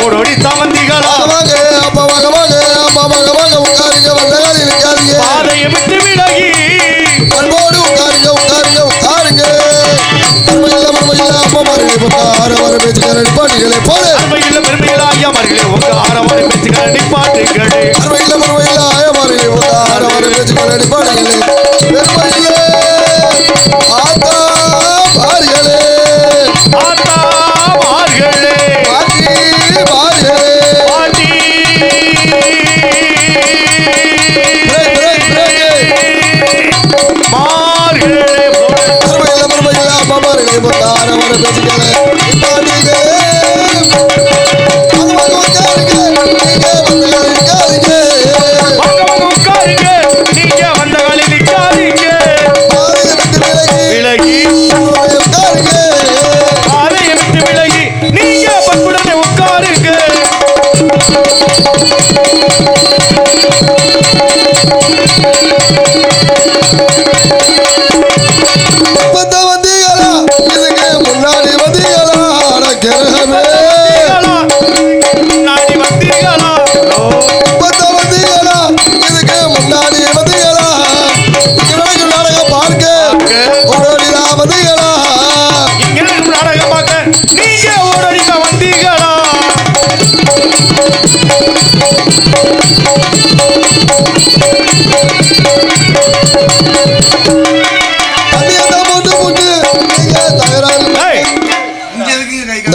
ஓடோடி தாமந்திகளா வாங்க அப்பா வாங்க வாங்க அப்பா வாங்க வாங்க உட்காருங்க வந்த காலையில் இருக்காதீங்க பாதையை விட்டு விலகி அன்போடு உட்காருங்க உட்காருங்க உட்காருங்க அப்பா மாறுகளே ஆரவார பேச்சுக்கார நிப்பாட்டுகளே போல அருமையில் பெருமையில் ஐயா மாறுகளே உங்க ஆரவார பேச்சுக்கார நிப்பாட்டுகளே அருமையில் பெருமையில் ஆயா மாறுகளே உங்க ஆரவார பேச்சுக்கார நிப்பாட்டுகளே பெருமையில் ஆத்தா மாறுகளே ஆத்தா மாறுகளே பாட்டி மாறுகளே பாட்டி மாறுகளே அருமையில் பெருமையில் அப்பா மாறுகளே உங்க ஆரவார பேச்சுக்கார நிப்பாட்டுகளே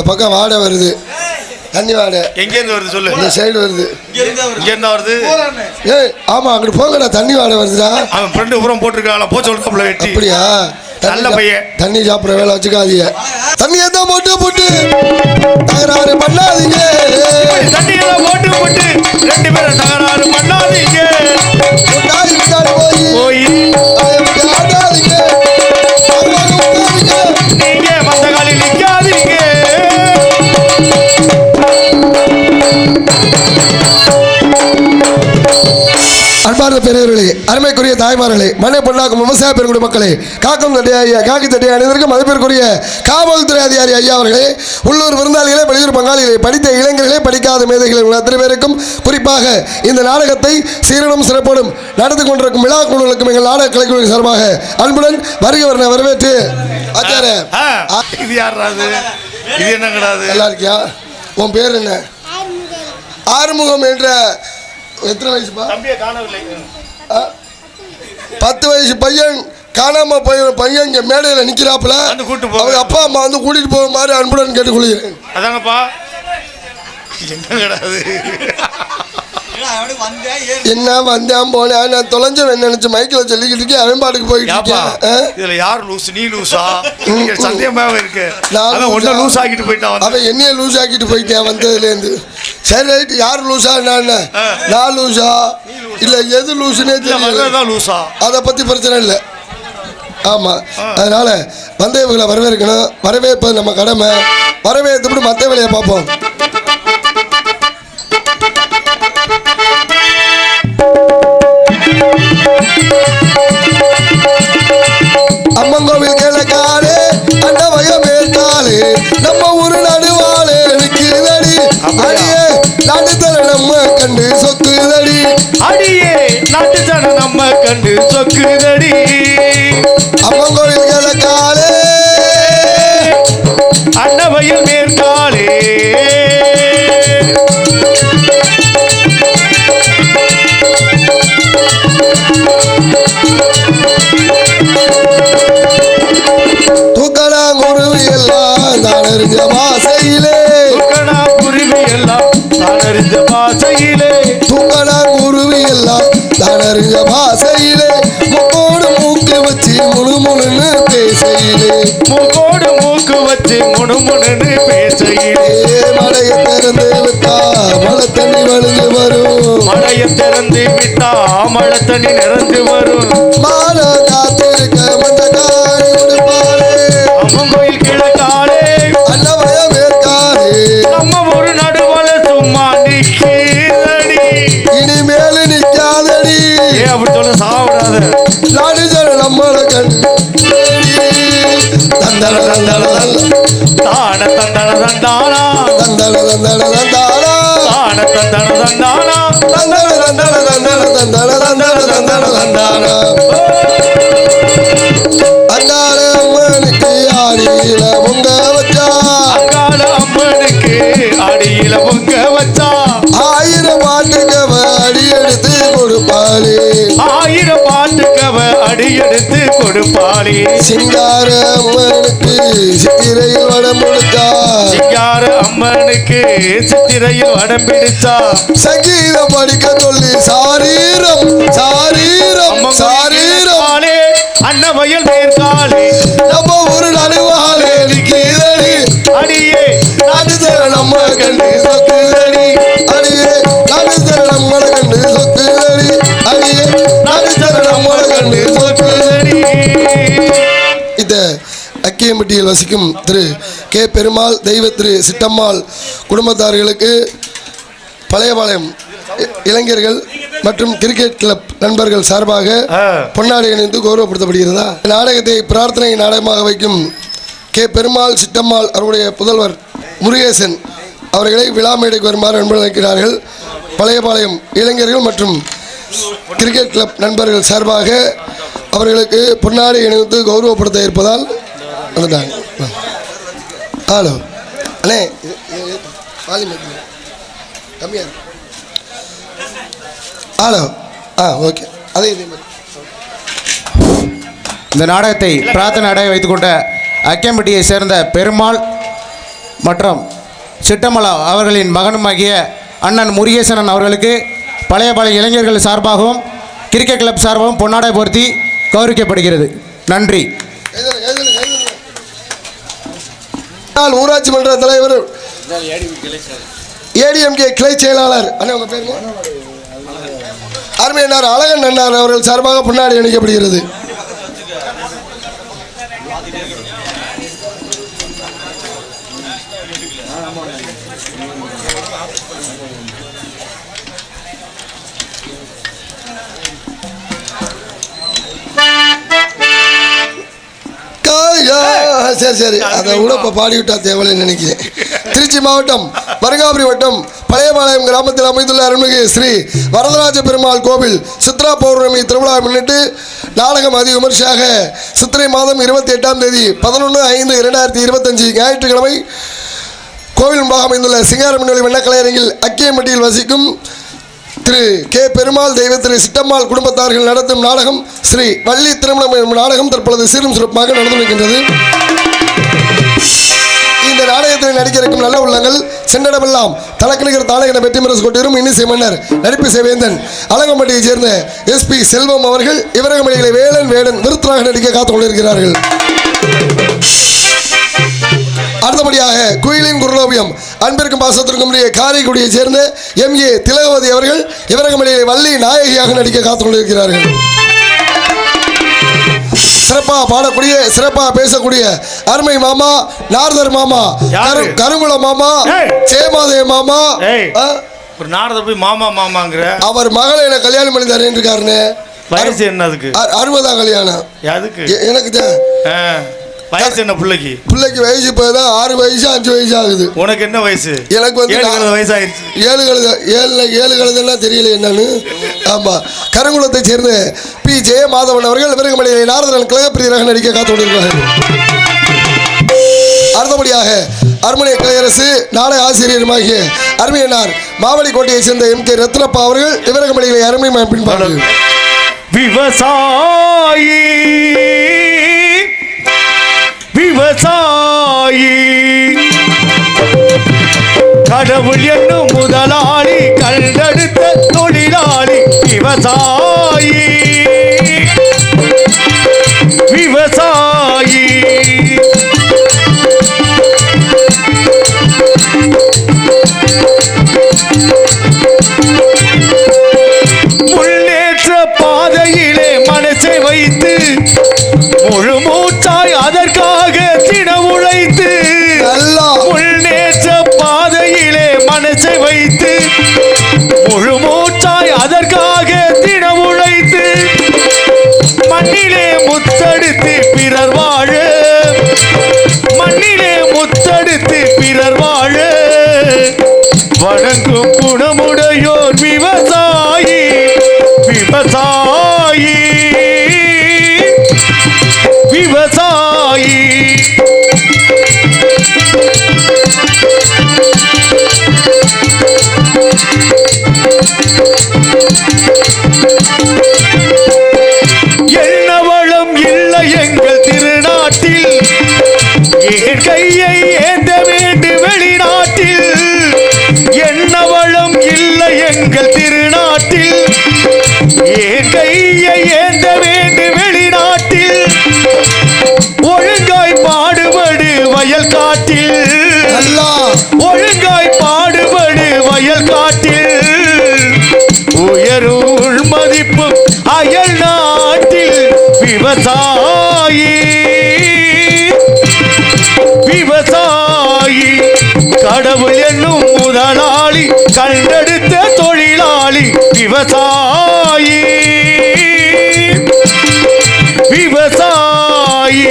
பக்கம் வாடை வருது தண்ணி வாடை எங்க இருந்து வருது சொல்லு இந்த சைடு வருது இங்க இருந்தா வருது ஏய் ஆமா அங்க போங்கடா தண்ணி வாடை வருதுடா அவன் ஃப்ரெண்ட் உரம் போட்டுருக்காங்களா போச்ச சொல்லுல வெட்டி அப்படியா நல்ல பையன் தண்ணி சாப்பிட்ற வேலை வச்சுக்காதீங்க தண்ணியை தான் போட்டு தகராறு பண்ணாதீங்க தண்ணியை போட்டு ரெண்டு பேரும் தகராறு பண்ணாதீங்க போய் நீங்க மந்த காலில் நிற்காதீங்க அன்பார்ந்த பெரியவர்களே அருமைக்குரிய தாய்மார்களே மண்ணை பொண்ணாக்கும் விவசாய பெருங்குடி மக்களே காக்கும் தட்டையா காக்கி தட்டையா அனைவருக்கும் மதிப்பிற்குரிய காவல்துறை அதிகாரி ஐயா அவர்களே உள்ளூர் விருந்தாளிகளே வெளியூர் பங்காளிகளே படித்த இளைஞர்களே படிக்காத மேதைகளே உங்கள் அத்தனை பேருக்கும் குறிப்பாக இந்த நாடகத்தை சீரனும் சிறப்போடும் நடந்து கொண்டிருக்கும் விழா குழுக்களுக்கும் எங்கள் நாடக கலைக்குழு சார்பாக அன்புடன் வருகை வரவேற்று ஆச்சார இது யாராது இது என்ன கிடையாது நல்லா இருக்கியா உன் பேர் என்ன ஆறுமுகம் என்ற எத்தனை வயசுப்பா 10 வயசு பையன் காணாம போய் பையன் இங்க மேடையில் நிக்கிறாப்புல அவங்க அப்பா அம்மா வந்து கூட்டிட்டு போக மாதிரி அன்புடன் கேட்டுக்கொள்கிறேன் அதாங்கப்பா என்ன கிடையாது என்ன வந்தேன் போனேன் நான் தொலைஞ்சவன் நினைச்சு மைக்கில் சொல்லிக்கிட்டு இருக்கேன் அவன் பாட்டுக்கு போயிட்டு இதுல யார் லூஸ் நீ லூசா சந்தேகமாக இருக்கு ஒன்ன லூஸ் ஆக்கிட்டு போயிட்டான் அவன் என்னைய லூஸ் ஆக்கிட்டு போயிட்டேன் வந்ததுலேருந்து சரி ரைட் யார் லூசா நான் லூசா இல்ல எது லூசுனே தெரியல லூசா அதை பத்தி பிரச்சனை இல்லை ஆமா அதனால வந்தவங்களை வரவேற்கணும் வரவேற்பது நம்ம கடமை வரவேற்று மற்ற வேலையை பார்ப்போம் அம்மன் கோவில் கிழக்காலே அண்டவயம் ஏற்காலே நம்ம ஊரு நடுவாலே நிற்கிறதடி அடியே நாட்டுத்தர நம்ம கண்டு சொக்குதடி அடியே நாட்டுத்தர நம்ம கண்டு சொக்குதடி அம்மன் கோவில் கிழக்காலே அண்டவயம் மேற்காலே குருவி எல்லாம் தானறிஞ்ச வாசையிலே குருவி எல்லாம் தானறிஞ்ச வாசையிலே குருவி எல்லாம் தானறிஞ்ச வாசையிலே முக்கோடு மூக்கு வச்சு முணுமுணுன்னு பேசையிலே முக்கோடு மூக்கு வச்சு முணுமுணுன்னு பேசையிலே மழையை திறந்து விட்டா மழை தண்ணி வழிஞ்சு வரும் மழையை திறந்து விட்டா மழை தண்ணி நிறைஞ்சு வரும் மாலை காத்திருக்க மந்த காரி கொடுப்பாரே அம்மன் கோயில் கிழக்காலே அன்னவயம் ஏற்காலே நம்ம ஒரு நடுவல சும்மா நிற்கிறடி இனிமேல் நிற்காதடி அப்படி சொல்ல சாப்பிடாத நாடு ஜன நம்மளை கண்டு தந்தன தந்தன தான தந்தன தந்தானா தந்தன தந்தன தந்தானா அங்காள அம்மனுக்கு அடியில பொங்க வச்சா, அங்காள அம்மனுக்கு அடியில பொங்க வச்சா, 1000 பாட்டுக்கவ அடி எடுத்து கொடுப்பாளே, 1000 பாட்டுக்கவ அடி எடுத்து கொடுப்பாளே. சிங்கார அம்மனுக்கு சித்திரையில் வடம் பிடிச்சா, சிங்கார அம்மனுக்கு சித்திரையில் வடம் பிடிச்சா, சங்கீதம் படிக்க சொல்லி சாரீரம் சாரீரம் சாரீரம் அன்னவயல் மேற்காலே நம்ம ஒரு நடுவாலே கீழடி அடியே நடுதர நம்ம கண்டு சொக்குதடி, அடியே நடுதர நம்ம கண்டு சொக்குதடி, அடியே நடுதர நம்ம கண்டு சொக்குதடி. இந்த அக்கியம்பட்டியில் வசிக்கும் திரு கே பெருமாள் தெய்வ திரு சிட்டம்மாள் குடும்பத்தார்களுக்கு பழையபாளையம் இளைஞர்கள் மற்றும் கிரிக்கெட் கிளப் நண்பர்கள் சார்பாக பொன்னாடை அணிந்து கௌரவப்படுத்தப்படுகிறதா. நாடகத்தை பிரார்த்தனை நாடகமாக வைக்கும் கே பெருமாள் சிட்டம்மாள் அவருடைய புதல்வர் முருகேசன் அவர்களை விழா மேடைக்கு வருமாறு அன்புடன் வைக்கிறார்கள். பழையபாளையம் இளைஞர்கள் மற்றும் கிரிக்கெட் கிளப் நண்பர்கள் சார்பாக அவர்களுக்கு பொன்னாடை அணிவித்து கௌரவப்படுத்த இருப்பதால் வந்துட்டாங்க. ஹலோ அண்ணே, கம்மியா ஹலோ ஓகே. அதே இதே மாதிரி இந்த நாடகத்தை பிரார்த்தனை நாடகம் வைத்துக்கொண்ட அக்கியம்பட்டியை சேர்ந்த பெருமாள் மற்றும் சிட்டமலா அவர்களின் மகனுமாகிய அண்ணன் முருகேசனன் அவர்களுக்கு பழையபாளைய இளைஞர்கள் சார்பாகவும் கிரிக்கெட் கிளப் சார்பாகவும் பொன்னாடை பொருத்தி கௌரவிக்கப்படுகிறது. நன்றி. ஊராட்சி மன்ற தலைவர் ஏடிஎம்கே கிளை செயலாளர் அண்ணா உங்க பேருங்க அருமையனார் அழகன் அண்ணார் அவர்கள் சார்பாக பொன்னாடை அணிக்கப்படுகிறது. சரி சரி, அதை கூட இப்போ பாடிவிட்டா தேவையில்லைன்னு நினைக்கிறேன். திருச்சி மாவட்டம் மருங்காபுரி வட்டம் பழையபாளையம் கிராமத்தில் அமைந்துள்ள அருள்மிகு ஸ்ரீ வரதராஜ பெருமாள் கோவில் சித்ரா பௌர்ணமி திருவிழாவை முன்னிட்டு நாடகம் அதி விமர்சையாக சித்திரை மாதம் 28ஆம் தேதி 11/5/2025 ஞாயிற்றுக்கிழமை கோவில் முன்பாக அமைந்துள்ள சிங்காரமின்னொலி வெண்ணக்கலையரங்கில் அக்கியம்பட்டியில் வசிக்கும் திரு கே பெருமாள் தெய்வ திரு சிட்டம்மாள் குடும்பத்தார்கள் நடத்தும் நாடகம் ஸ்ரீ வள்ளி திருமணம் எனும் நாடகம் தற்பொழுது சீரும் சிறப்பாக நடந்து வருகின்றது. இந்த நாடகத்தில் நடிக்க இருக்கும் நல்ல உள்ளங்கள் சென்றடமெல்லாம் தனக்கு நிகர் தானகன வெற்றி முரசு கொண்டிரும் இன்னிசை மன்னர் நடிப்பு சேவேந்தன் அலங்கம்பட்டியைச் சேர்ந்த SP செல்வம் அவர்கள் இவரகமணிகளை வேலன் வேடன் விருத்தராக நடிக்க காத்துக் கொண்டிருக்கிறார்கள். அடுத்தபடியாக குயிலின் குருலோபியம் அன்பிற்கும் பாசத்திற்கும் காரைக்குடியைச் சேர்ந்த MA திலகவதி அவர்கள் இவரகமணியை வள்ளி நாயகியாக நடிக்க காத்துக் கொண்டிருக்கிறார்கள். சிறப்பாக பாடக்கூடிய சிறப்பாக பேசக்கூடிய அருமை மாமா நாரதர் மாமா கருங்குள மாமா சேமாதே மாமா ஒரு நாரதர் போய் மாமா மாமாங்கிற அவர் மகளை என்ன கல்யாணம் பண்ணி தரேன் இருக்காருன்னு. வயசு என்ன அதுக்கு? 60ஆம் கல்யாணம். அதுக்கு எனக்கு வயசு என்ன? பிள்ளைக்கு வயசு இப்போதான் 6 வயசு 5 வயசு ஆகுது. உனக்கு என்ன வயசு? எனக்கு வந்து 7 வயசாயிருச்சு. 7 கழுதெல்லாம் தெரியல என்னன்னு. ஆமா, கருங்குளத்தை சேர்ந்த P ஜெயமாதவன் அவர்கள் விருகமணியை நாரதன் கழகப்பிரியராக நடிக்க காத்துக்கொண்டிருக்கிறார்கள். அடுத்தபடியாக அருமனை கலையரசு நாடக ஆசிரியருமாகிய அருமையனார் மாவடிக்கோட்டையை சேர்ந்த MK ரத்னப்பா அவர்கள் விவரகமணிகளை அருமை பின்பாடு விவசாயி கடவுள் என்னும் முதலாளி கண்டெடுத்த தொழிலாளி விவசாயி முன்னேற்ற பாதையிலே மனசை வைத்து முழு மூச்சாய் அதற்காக தினம் உழைத்து முன்னேற்ற பாதையிலே மனசை வைத்து முழு மூச்சாய் அதற்காக தினம் உழைத்து மண்ணிலே முத்தெடுத்து பிறர் வாழ மண்ணிலே முத்தெடுத்து பிறர் வாழ வணங்கும் குணமுடையோர் விவசாயி விவசாயி விவசாயி. என்ன வளம் இல்லை எங்கள் திருநாட்டில், என் கையை ஏந்த வேண்டு வெளிநாட்டில். என்ன வளம் இல்லை எங்கள் திருநாட்டில், என் கையை ஏந்த வேண்டு வெளிநாட்டில். ஒழுங்காய் பாடுபடு வயல் காட்டில், ஒழுங்காய் பாடுபடு வயல் காட்டில். உயரும் மதிப்பும் அயல் நாட்டில். விவசாயி விவசாயி கடவுள் என்னும் முதலாளி, கண்டெடுத்த தொழிலாளி. விவசாயி விவசாயி.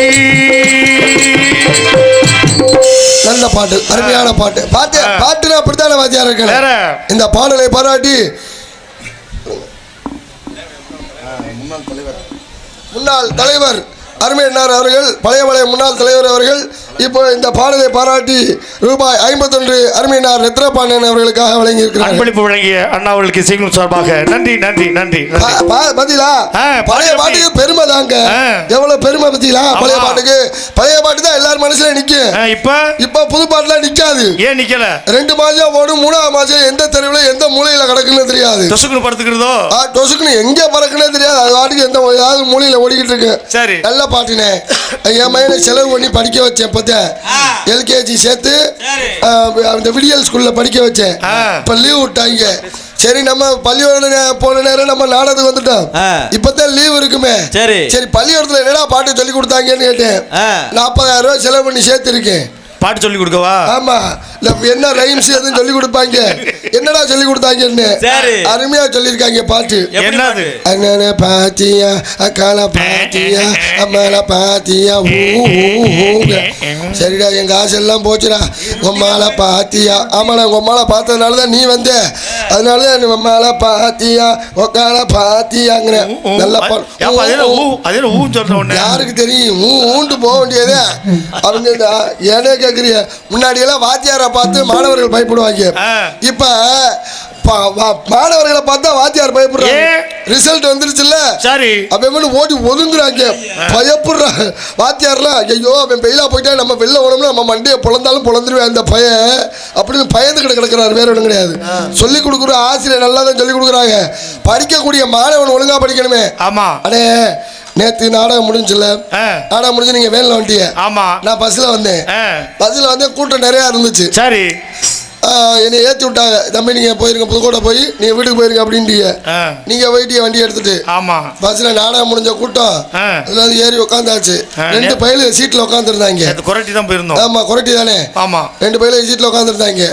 நல்ல பாட்டு, அருமையான பாட்டு. பாட்டு அப்படித்தானே வாத்தியார் இருக்க. இந்த பாடலை பாராட்டி முன்னாள் தலைவர் அருமையன்னார் அவர்கள், பழைய முன்னாள் தலைவர் அவர்கள் இப்போ இந்த பாடலை பாராட்டி ரூபாய் 51 அருமையனார் ரத்னபாண்டியன் அவர்களுக்காக வழங்கி இருக்கிறார். அன்பளிப்பு வழங்கிய அண்ணா அவர்களுக்கு சீக்கிரம் சார்பாக நன்றி நன்றி நன்றி. பத்திலா பழைய பாட்டுக்கு பெருமை தாங்க, எவ்வளவு பெருமை பத்திலா. பழைய பாட்டு தான் எல்லாரும் மனசுல நிக்கும். இப்ப புது பாட்டுலாம் நிக்காது. ஏன் நிக்கல? 2 மாசம் ஓடும், 3ஆவது மாசம் எந்த தெருவுல எந்த மூலையில கிடக்குன்னு தெரியாது. டொசுக்குன்னு படுத்துக்கிறதோ, டொசுக்குன்னு எங்க பறக்குன்னு தெரியாது. அது பாட்டுக்கு எந்த ஏதாவது மூலையில ஓடிக்கிட்டு இருக்கு. சரி, நல்ல பாட்டுனே. என் மையனை செலவு பண்ணி படிக்க வச்சேன். எல்கேஜி சேர்த்து அந்த விடியல் ஸ்கூல்ல படிக்க வச்சேன். இப்ப லீவ் விட்டாங்க. சரி, நம்ம பள்ளியோட போன நேரம் நம்ம நாடகத்துக்கு வந்துட்டோம். இப்பதான் லீவ் இருக்குமே. சரி, பள்ளியோடத்துல என்னடா பாட்டு சொல்லி கொடுத்தாங்கன்னு கேட்டேன். 40,000 ரூபாய் செலவு பண்ணி சேர்த்து இருக்கேன். பாட்டு சொல்லி கொடுக்கவா? ஆமா, என்ன ரைம்ஸ் எதுவும் சொல்லி கொடுப்பாங்க. என்னடா சொல்லி கொடுத்தாங்கன்னு அருமையா சொல்லிருக்காங்க பாட்டு. என்னது? அண்ணன பாத்தியா, அக்கால பாத்தியா, அம்மால பாத்தியா. சரிடா, எங்க ஆசையெல்லாம் போச்சுடா. உம்மால பாத்தியா. ஆமாடா, உங்க அம்மால பார்த்ததுனாலதான் நீ வந்த. அதனாலதான் உம்மால பாத்தியா, ஒக்கால பாத்தியாங்கிற நல்ல பாட்டு. யாருக்கு தெரியும்? ஊண்டு போக வேண்டியதே அவங்க. ஏனே முன்னாடி எல்லாம் வாத்தியாரை பார்த்து மாணவர்கள் பயப்படுவாங்க. இப்ப மாணவர்களை பார்த்தா வாத்தியார் பயப்படுறாங்க. ரிசல்ட் வந்துருச்சுல்ல, சரி, அவன் ஓடி ஒதுங்குறாங்க, பயப்படுறாங்க. வாத்தியார்லாம் ஐயோ அவன் பெயிலா போயிட்டா நம்ம வெளில ஓடணும்னா நம்ம மண்டியை பொழந்தாலும் பொழந்துருவேன் அந்த பையன் அப்படின்னு பயந்துக்கிட்டு கிடக்கிறாரு. வேற ஒன்றும் கிடையாது. சொல்லிக் கொடுக்குற ஆசிரியர் நல்லா தான் சொல்லிக் கொடுக்குறாங்க. படிக்கக்கூடிய மாணவன் ஒழுங்கா படிக்கணுமே. ஆமா, அடே நேத்து நாடகம் முடிஞ்சுல, நாடகம் முடிஞ்சு நீங்க வேன்ல வந்துட்டீங்க. ஆமா, நான் பஸ்ல வந்தேன். கூட்டம் நிறைய இருந்துச்சு. சரி, என்னை ஏற்றி விட்டாங்க. தம்பி நீங்க போயிருங்க, புதுக்கோட்டை போய் நீங்க வீட்டுக்கு போயிருங்க அப்படின்ட்டீங்க. நீங்க போயிட்டீங்க வண்டி எடுத்துட்டு. ஆமா, பஸ்ல நாடகம் முடிஞ்ச கூட்டம் ஏறி உட்காந்தாச்சு. 2 பையலு சீட்ல உட்காந்துருந்தாங்க. குரட்டி தான் போயிருந்தோம். ஆமா, குரட்டி தானே. ஆமா, 2 பையலு சீட்ல உட்காந்துருந்தாங்க.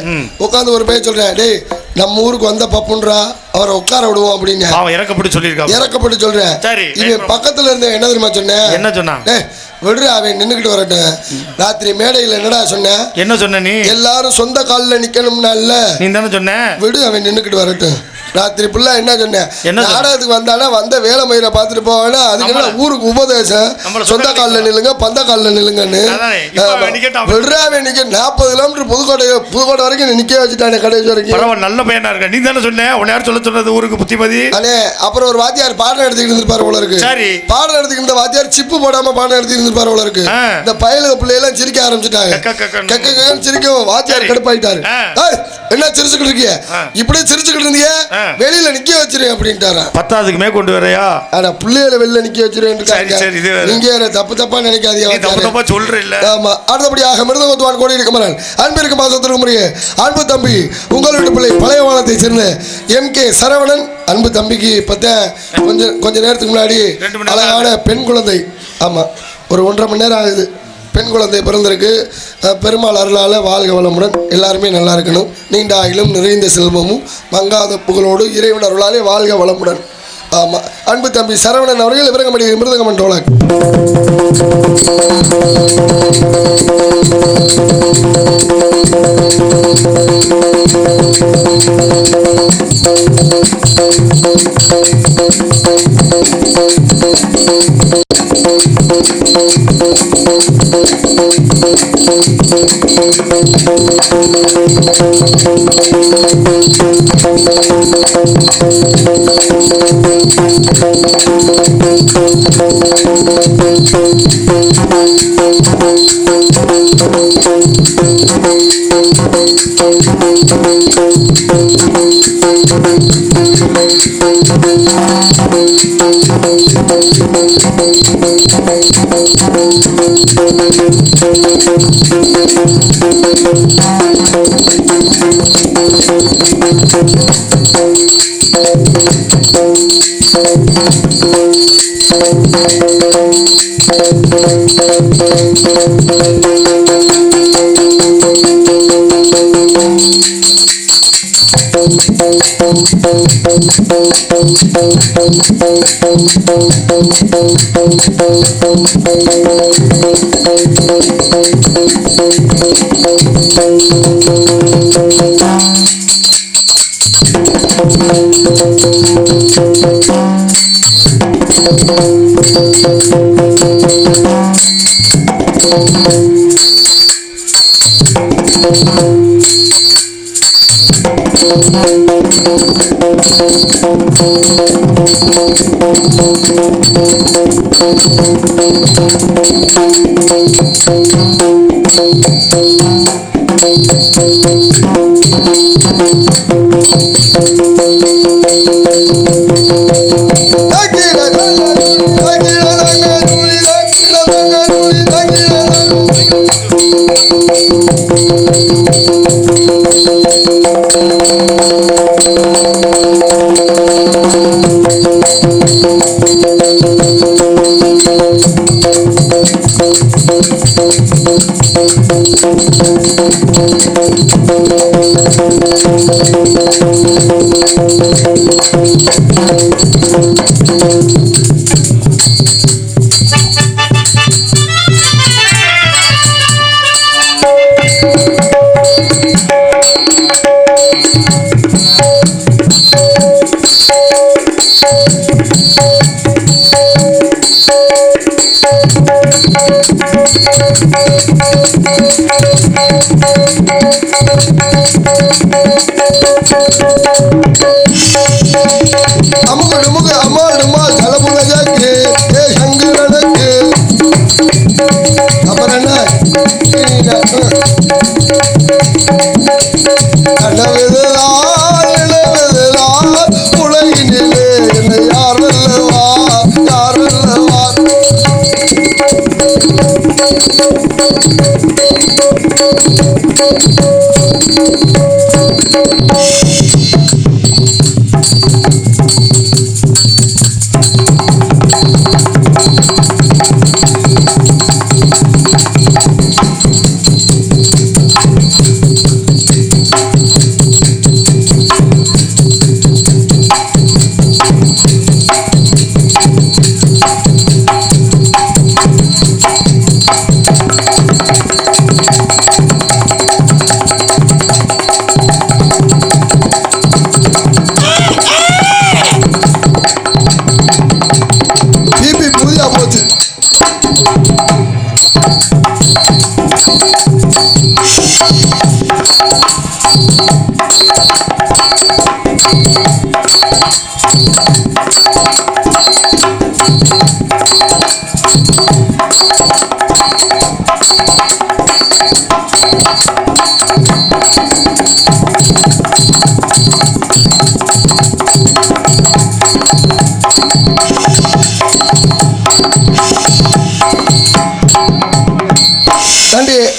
உட்காந்து ஒரு பையன் சொல்றேன், டேய் நம்ம ஊருக்கு வந்த பப்புன்றா, அவரை உட்கார விடுவோம் அப்படின்னு இறக்கப்பட்டு சொல்லியிருக்காங்க. இறக்கப்பட்டு சொல்றேன். சரி, இவன் பக்கத்துல இருந்த என்ன தெரியுமா சொன்னேன்? என்ன சொன்னா? விடுற, அவன் நின்னுக்கிட்டு வரட்டும். ராத்திரி மேடையில் என்னடா சொன்ன? என்ன சொன்ன நீ? எல்லாரும் சொந்த காலில் நிக்கணும்னா இல்ல, நீ தானே சொன்ன. விடு, அவன் நின்னுக்கிட்டு வரட்டும். ராத்திரி புள்ள என்ன சொன்னேன்? நாடகத்துக்கு வந்தானா வந்த வேலை மயிரை பார்த்துட்டு போவானா, அதுக்கு ஊருக்கு உபதேசம், சொந்த காலில் நில்லுங்க, பந்த காலில் நில்லுங்கன்னு. விடுறா, அவன் நிக்க 40 கிலோமீட்டர் புதுக்கோட்டை வரைக்கும் நிக்க வச்சுட்டானே கடைசி வரைக்கும். நல்ல பையனா இருக்க. நீ தானே சொன்ன, உன்னை யார் சொல்ல சொன்னது ஊருக்கு புத்திமதி? அண்ணே, அப்புறம் ஒரு வாத்தியார் பாடம் எடுத்துக்கிட்டு இருந்திருப்பாரு போல இருக்கு. சரி, பாடம் எடுத்துக்கிட்டு இந்த வாத்தியார் சிப்பு போடாம பாடம் எடுத்துக்கிட்டு போல இருக்கு. இந்த பயலுக பிள்ளையெல்லாம் சிரிக்க ஆரம்பிச்சுட்டாங்க. சிரிக்கவும் வாத்தியார் கடுப்பாயிட்டாரு. என்ன சிரிச்சுக்கிட்டு இருக்கிய? இப்படி சிரிச்சுக்கிட்டு இருந்தீங்க, வெளியில நிக்க வச்சிரு அப்படின்ட்டாரா. 10க்கு மே கொண்டு வரையா? ஆனா பிள்ளைகளை வெளியில நிக்க வச்சிருக்கேன். நீங்க தப்பா நினைக்காதீங்க. சொல்றேன். ஆமா, அடுத்தபடியாக மிருதங்கத்துவான் கோடி இருக்கமரன் அன்பிற்கு மாசத்திற்கு முறையே அன்பு தம்பி உங்கள் வீட்டு பிள்ளை பழைய வானத்தை சேர்ந்த MK சரவணன். அன்பு தம்பிக்கு கொஞ்ச நேரத்துக்கு முன்னாடி அழகான பெண் குழந்தை, ஆமா ஒரு 1.5 மணி நேரம் ஆகுது, பெண் குழந்தை பிறந்திருக்கு. பெருமாள் அருளால் வாழ்க வளமுடன், எல்லாருமே நல்லா இருக்கணும். நீண்ட ஆயிலும் நிறைந்த செல்வமும் மங்காத புகழோடு இறைவன் அருளாலே வாழ்க வளமுடன். ஆமாம், அன்பு தம்பி சரவணன் அவர்கள் இவரங்கமடி மிருதங்கமன் டோலக்.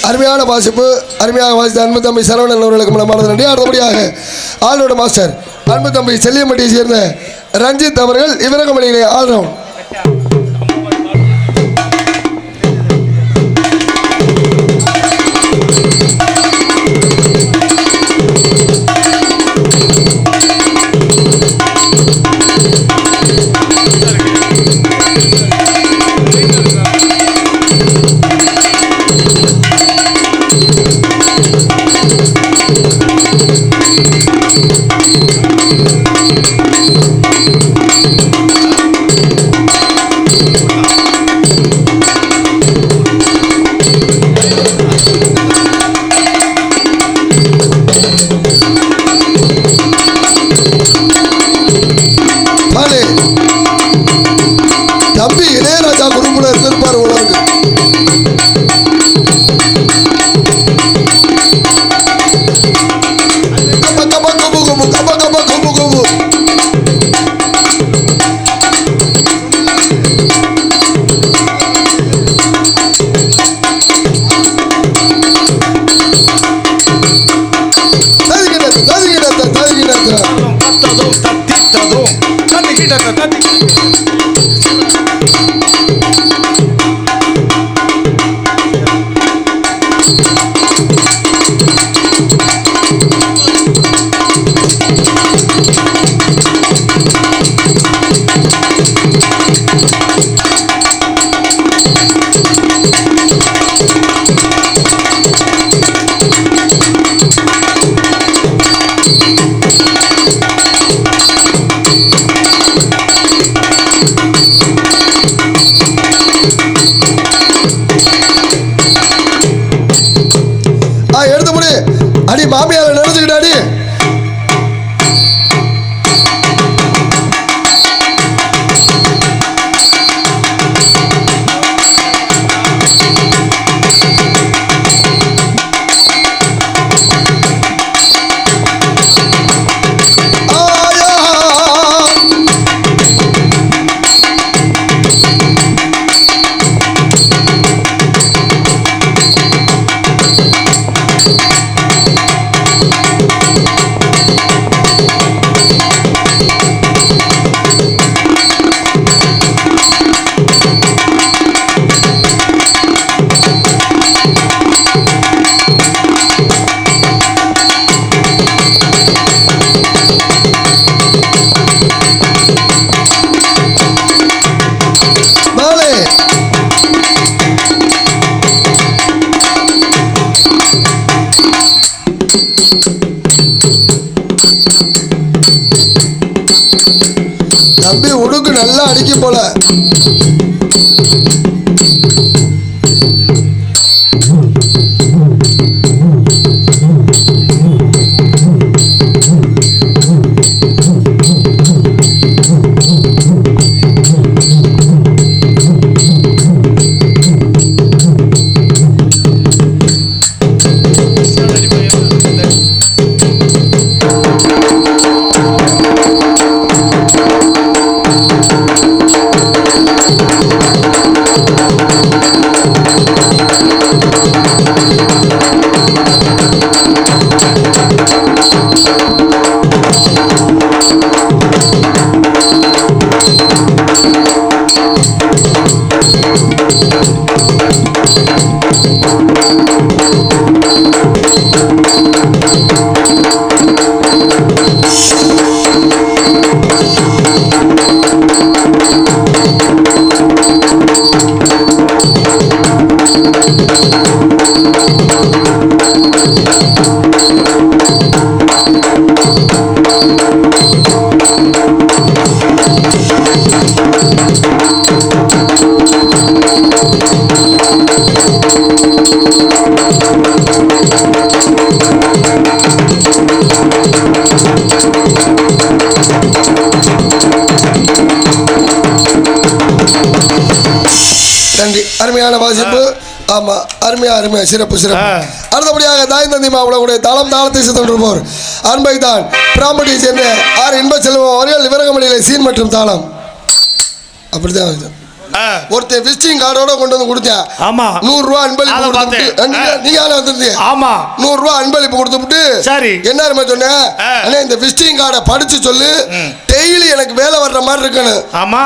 அருமையான வாசிப்பு, அருமையாக வாசித்த அன்பு தம்பி சரவணன் அவர்களுக்கு மனமார்ந்த நன்றி. அடுத்தபடியாக ஆல்ரவுண்ட் மாஸ்டர் அன்பு தம்பி செல்லியம்பட்டியை சேர்ந்த ரஞ்சித் அவர்கள் இவரகமணியிலே ஆல்ரவுண்ட். பாலே தம்பி இளையராஜா குரூப்ல இருந்திருப்பாரு உலகம். எடுத்து முடி அடி மாமியார நினைச்சுக்கிட்டாடி. தம்பி உடுக்கு நல்லா அடிக்கும் போல. நன்றி. அருமையான வாசிப்பு. ஆமா, அருமையா சிறப்பு. அடுத்தபடியாக தாய் தந்தி மாவுடைய தாளத்தை சென்றுபோர் அன்பை தான் பிராமணியை சேர்ந்த ஆர் இன்ப செல்வம் அவர்கள் விவரங்கமணியிலே சீன் மற்றும் தாளம் அப்படிதான் ஒருத்தர் விசிட்டிங் கார்டோட கொண்டு வந்து கொடுத்தேன். ஆமா, 100 ரூபாய் அன்பளிப்பு. நீங்க வந்திருந்தீங்க. ஆமா, 100 ரூபாய் அன்பளிப்பு கொடுத்துட்டு சரி என்ன சொன்னேன், இந்த விசிட்டிங் கார்டை படிச்சு சொல்லு, டெய்லி எனக்கு வேலை வர்ற மாதிரி இருக்கணும். ஆமா,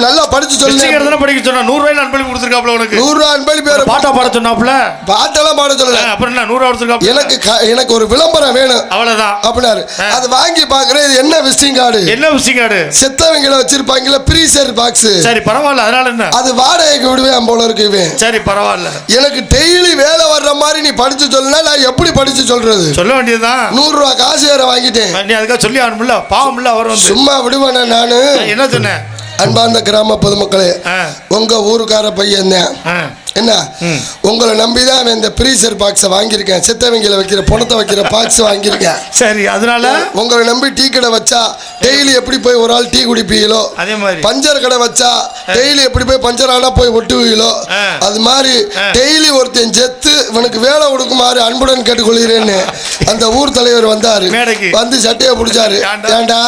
நல்லா படிச்சு சொல்லு. படிக்க சொன்னா 100 ரூபாய் அன்பளிப்பு கொடுத்துருக்காப்ல. உனக்கு 100 ரூபாய் அன்பளிப்பு. பாட்டா பாட சொன்னாப்ல. பாட்டெல்லாம் பாட சொல்லல. அப்புறம் என்ன 100 ரூபாய் கொடுத்துருக்காப்ல. எனக்கு ஒரு விளம்பரம் வேணும், அவ்வளவுதான் அப்படின்னாரு. அது வாங்கி பாக்குறேன். இது என்ன விசிட்டிங் கார்டு? என்ன விசிட்டிங் கார்டு? செத்தவங்களை வச்சிருப்பாங்கல்ல ப்ரீசர் பாக்ஸ். சரி பரவாயில்ல, அதனால என்ன, அது வாடகைக்கு விடுவேன் போல இருக்கு. சரி பரவாயில்ல, எனக்கு டெய்லி வேலை வர்ற மாதிரி நீ படிச்சு சொல்லுனா நான் எப்படி படிச்சு சொல்றது? சொல்ல வேண்டியதுதான். 100 ரூபாய் காசு வேற வாங்கிட்டேன். நீ அதுக்காக சொல்லி ஆகணும்ல, பாவம் இல்ல. அவர் சும்மா விடுவானே. நானு என்ன சொன்னேன், அன்பார்ந்த கிராம பொதுமக்களே, உங்க ஊருக்கார பையன் என்ன உங்களை நம்பிதான் அவன் இந்த ஃப்ரீசர் பாக்ஸை வாங்கியிருக்கேன், சித்தவங்கில வைக்கிற பணத்தை வைக்கிற பாக்ஸ் வாங்கியிருக்கேன். சரி, அதனால உங்களை நம்பி டீ கடை வச்சா டெய்லி எப்படி போய் ஒரு ஆள் டீ குடிப்பீங்களோ, அதே மாதிரி பஞ்சர் கடை வச்சா டெய்லி எப்படி போய் பஞ்சர் ஆனா போய் ஒட்டுவீங்களோ, அது மாதிரி டெய்லி ஒருத்தன் செத்து இவனுக்கு வேலை கொடுக்குமாறு அன்புடன் கேட்டுக்கொள்கிறேன்னு அந்த ஊர் தலைவர் வந்தாரு. வந்து சட்டையை பிடிச்சாரு. ஏண்டா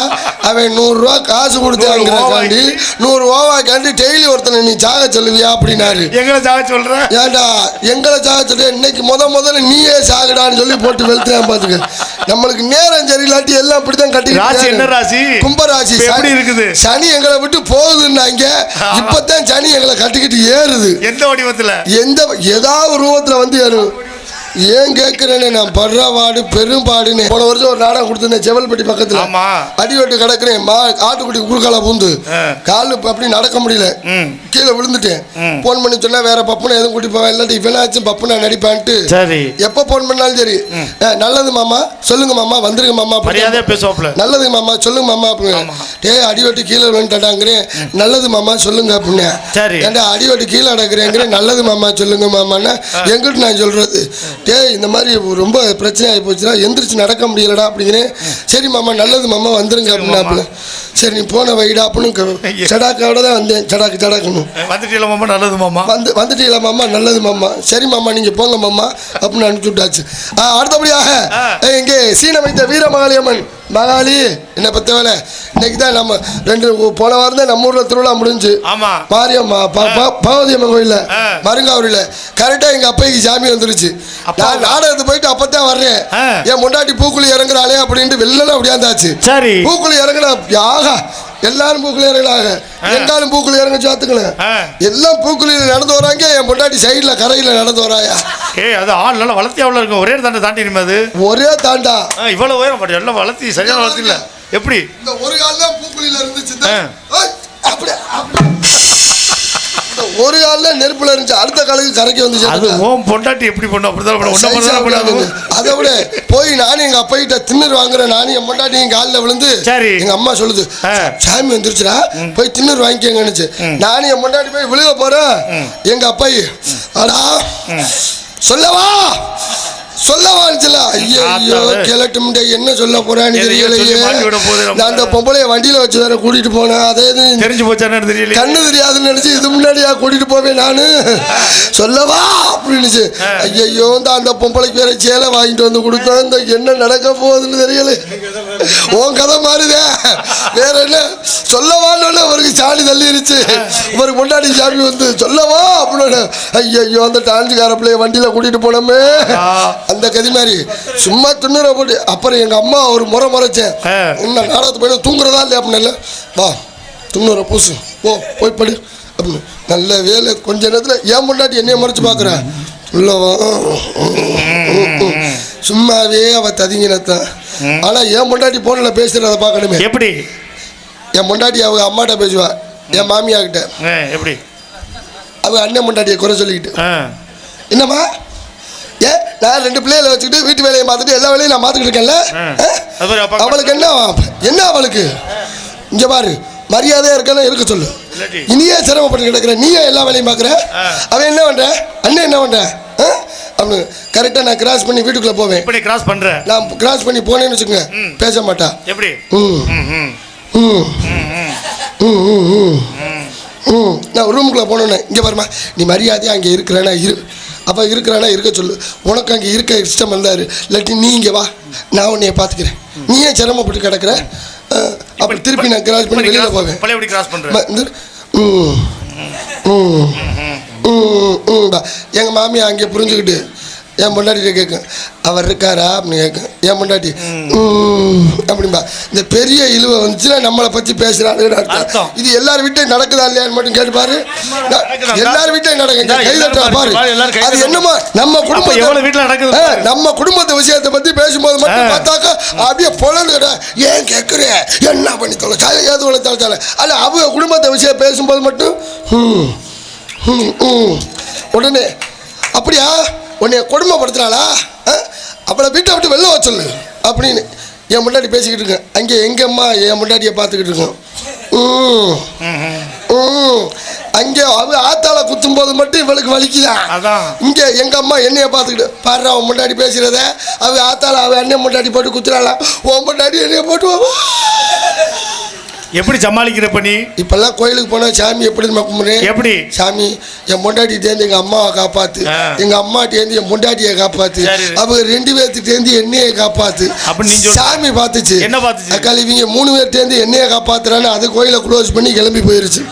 அவன் 100 ரூபா காசு கொடுத்தாங்கிறக்காண்டி 100 ரூபாய்க்காண்டி டெய்லி ஒருத்தனை நீ சாக சொல்லுவியா அப்படின்னாரு. எங்களை சாக சொல்ற? ஏண்டா எங்களை சாக சொல்ற, இன்னைக்கு முதல்ல நீயே சாகுடான்னு சொல்லி போட்டு வெளுத்துறான் பாத்துக்க. நம்மளுக்கு நேரம் சரியில்லாட்டி எல்லாம் அப்படித்தான் கட்டி. கும்பராசி எப்படி இருக்குது? சனி எங்களை விட்டு போகுதுன்னாங்க, இப்பதான் சனி எங்களை கட்டிக்கிட்டு ஏறுது. எந்த வடிவத்துல? ஏதாவது ரூபத்துல வந்து ஏறும். ஏன் கேட்கிறேன்னு நான் படுற பாடு பெரும்பாடுன்னு. போன வருஷம் ஒரு நாடகம் கொடுத்துருந்தேன் செவல்பட்டி பக்கத்துல. அடிவெட்டு கிடக்குறேன், ஆட்டுக்குட்டி குறுக்கால பூந்து காலு அப்படி நடக்க முடியல, கீழே விழுந்துட்டேன். போன் பண்ணி சொன்னா வேற பப்புனை எதுவும் கூட்டி போவேன், இல்லாட்டி இவனாச்சும் பப்புனை நடிப்பான்ட்டு எப்ப போன் பண்ணாலும் சரி நல்லது மாமா சொல்லுங்க மாமா வந்துருங்க மாமா பேசுவாப்ல. நல்லது மாமா சொல்லுங்க மாமா அப்படின்னு. அடிவெட்டு கீழே விழுந்துட்டாங்கிறேன், நல்லது மாமா சொல்லுங்க அப்படின்னு. ஏன்டா அடிவெட்டு கீழே அடக்குறேங்கிறேன், நல்லது மாமா சொல்லுங்க மாமான்னா எங்கிட்ட நான் சொல்றது, இந்த மாதிரி ரொம்ப பிரச்சனை ஆகி போச்சுன்னா எந்திரிச்சு நடக்க முடியலடா அப்படிங்கிறேன். சரி மாமா நல்லது மாமா வந்துருங்க அப்படின்னா. சரி நீ போன வைடா அப்படின்னு சடாக்காவோட தான் வந்தேன். சடாக்குன்னு வந்துட்டீங்களா மாமா? நல்லது மாமா. வந்துட்டீங்களா மாமா? நல்லது மாமா. சரி மாமா நீங்க போங்க மாமா அப்படின்னு அனுப்பிச்சு விட்டாச்சு. அடுத்தபடியாக இங்கே சீன வைத்த வீரமகாளியம்மன் மகாளி என்ன பத்த வேலை இன்னைக்கு தான் நம்ம போன வாரம் தான் நம்ம ஊர்ல திருவிழா முடிஞ்சு. மாரியம்மா பகவதி அம்மன் கோயில்ல மருங்காவூரில் கரெக்டா எங்க அப்பைக்கு சாமி வந்துருச்சு. நான் நாடகத்தை போயிட்டு அப்பதான் வர்றேன். என் முண்டாட்டி பூக்குழி இறங்குறாளே அப்படின்ட்டு வெள்ளம் அப்படியாந்தாச்சு. பூக்குழி இறங்குனா யாக எல்லாரும் பூக்குழி இறங்கினாங்க, எங்காலும் பூக்குழி இறங்க சாத்துக்கணும். எல்லாம் பூக்குழியில நடந்து வராங்க, என் பொண்டாட்டி சைட்ல கரையில நடந்து வராயா. அது ஆள் நல்லா வளர்த்தி அவ்வளோ இருக்கும். ஒரே தாண்டா தாண்டிடுமே அது. ஒரே தாண்டா இவ்வளவு உயரம் பட் எல்லாம் வளர்த்தி சரியான வளர்த்தி இல்லை. எப்படி இந்த ஒரு கால் தான் பூக்குழியில இருந்துச்சு, அப்படி ஒரு கால நெருப்புல இருந்துச்சு, அடுத்த காலுக்கு கரைக்கு வந்துச்சு. அது ஓம் பொண்டாட்டி எப்படி பண்ண அப்படிதான். அதை விட போய் நானும் எங்க அப்பா கிட்ட திண்ணூறு வாங்குறேன். நானும் என் பொண்டாட்டி எங்க காலில் விழுந்து எங்க அம்மா சொல்லுது சாமி வந்துருச்சுடா போய் திண்ணூறு வாங்கிக்கங்கன்னுச்சு. நானும் என் பொண்டாட்டி போய் விழுக போறேன். எங்க அப்பா அடா சொல்லவான்ல ஐயோ கிளட்டு முண்டை என்ன சொல்ல போறான்னு தெரியலையே. நான் அந்த பொம்பளைய வண்டியில வச்சு வேற கூட்டிட்டு போனேன். அதே தெரிஞ்சு போச்சான்னு தெரியல, கண்ணு தெரியாதுன்னு நினைச்சு இது முன்னாடியா கூட்டிட்டு போவேன் நானு சொல்லவா அப்படின்னுச்சு. ஐயோ அந்த பொம்பளைக்கு வேற சேலை வாங்கிட்டு வந்து கொடுத்தோம். இந்த என்ன நடக்க போகுதுன்னு தெரியல. உன் கதை மாறுதே வேற என்ன சொல்லவான்னு அவருக்கு சாணி தள்ளிருச்சு. ஒரு முன்னாடி சாமி வந்து சொல்லவா அப்படின்னு. ஐயோ அந்த டான்ஸுக்கார பிள்ளைய வண்டியில கூட்டிட்டு போனோமே அந்த கதி மாதிரி சும்மா திண்ணுற போட்டு. அப்புறம் எங்க அம்மா ஒரு முறைச்சேன், இன்னும் நாடகத்து போய் தூங்குறதா இல்லையா அப்படின்னு. வா துண்ணுற பூசு போய் படு அப்படின்னு. நல்ல வேலை கொஞ்ச நேரத்தில் ஏன் முன்னாடி என்னைய மறைச்சு பார்க்குறேன். உள்ளவா சும்மாவே அவ ததிங்கினத்தான். ஆனா என் முன்னாடி போன்ல பேசுறத பார்க்கணுமே. எப்படி என் முன்னாடி அவங்க அம்மாட்ட பேசுவா, என் மாமியா கிட்ட எப்படி அவங்க அண்ணன் முன்னாடியை குறை சொல்லிக்கிட்டு. என்னம்மா நான் 2 பிள்ளைகளை வச்சுக்கிட்டு வீட்டு வேலையை பார்த்துட்டு எல்லா வேலையும் நான் பார்த்துக்கிட்டு இருக்கேன்ல, அவளுக்கு என்ன அவளுக்கு இங்க பாரு மரியாதையா இருக்க இருக்க சொல்லு. இனியே சிரமப்பட்டு கிடக்குற, நீயே எல்லா வேலையும் பார்க்குற. அவன் என்ன பண்ற, அண்ணன் என்ன பண்ற அப்படின்னு கரெக்டாக நான் கிராஸ் பண்ணி வீட்டுக்குள்ள போவேன். நான் கிராஸ் பண்ணி போனேன்னு வச்சுக்கோங்க பேச மாட்டா. எப்படி நான் ரூமுக்குள்ள போனோன்னே இங்கே பாருமா நீ மரியாதையா அங்கே இருக்கிறேன்னா அப்போ இருக்கிறானா இருக்க சொல்லு. உனக்கு அங்கே இருக்க இஷ்டம் வந்தாரு, இல்லாட்டி நீ இங்கே வா நான் உன்னைய பார்த்துக்கிறேன். நீ ஏன் சிரமப்பட்டு கிடக்குற. அப்படி திருப்பி நான் கிராஸ் பண்ணி வெளியில் போவேன். எங்கள் மாமியா அங்கே புரிஞ்சுக்கிட்டு என் பொண்டாட்டிகிட்ட கேட்கும் அவர் இருக்காரா அப்படின்னு கேட்கும். என் பொண்டாட்டி அப்படின்பா. இந்த பெரிய இழுவை வந்துச்சுன்னா நம்மளை பற்றி பேசுகிறான்னு அர்த்தம். இது எல்லார் வீட்டையும் நடக்குதா இல்லையான்னு மட்டும் கேட்டு பாரு. எல்லார் வீட்டையும் நடக்குங்க, கைதட்டா பாரு. அது என்னமா நம்ம குடும்பத்தை விஷயத்தை பற்றி பேசும்போது மட்டும் பார்த்தாக்கா அப்படியே பொழந்துக்கிட்ட ஏன் கேட்குறேன் என்ன பண்ணி தொலைச்சாலும் ஏது உள்ள தொலைச்சாலும். ஆனால் அவங்க குடும்பத்தை விஷயம் பேசும்போது மட்டும் உடனே அப்படியா உன்னைய கொடுமைப்படுத்துறாளா அவளை வீட்டை விட்டு வெளில சொல்லு அப்படின்னு என் முன்னாடி பேசிக்கிட்டு இருக்கேன். அங்கே எங்கள் அம்மா என் முன்னாடியை பார்த்துக்கிட்டு இருக்கோம். அங்கே அவ ஆத்தால குத்தும் போது மட்டும் இவளுக்கு வலிக்குதான். அதான் இங்க எங்க அம்மா என்னைய பார்த்துக்கிட்டு பாரு அவன் முன்னாடி பேசுறத அவ ஆத்தால அவ அண்ணன் முன்னாடி போட்டு குத்துறாளாம், உன் முன்னாடி என்னைய போட்டு எப்படி சமாளிக்கிற பண்ணி? இப்பெல்லாம் கோயிலுக்கு போனா சாமி எப்படி கும்பிடுறேன்? எப்படி சாமி என் பொண்டாட்டி தேர்ந்து எங்க அம்மாவை காப்பாத்து, எங்க அம்மா தேர்ந்து என் பொண்டாட்டியை காப்பாத்து, அவங்க 2 பேர்த்து தேர்ந்து என்னையை காப்பாத்து அப்படின்னு சாமி பார்த்துச்சு. என்ன பார்த்துச்சு? அக்கால் இவங்க 3 பேர் தேர்ந்து என்னையை காப்பாத்துறான்னு அது கோயிலை க்ளோஸ் பண்ணி கிளம்பி போயிருச்சு.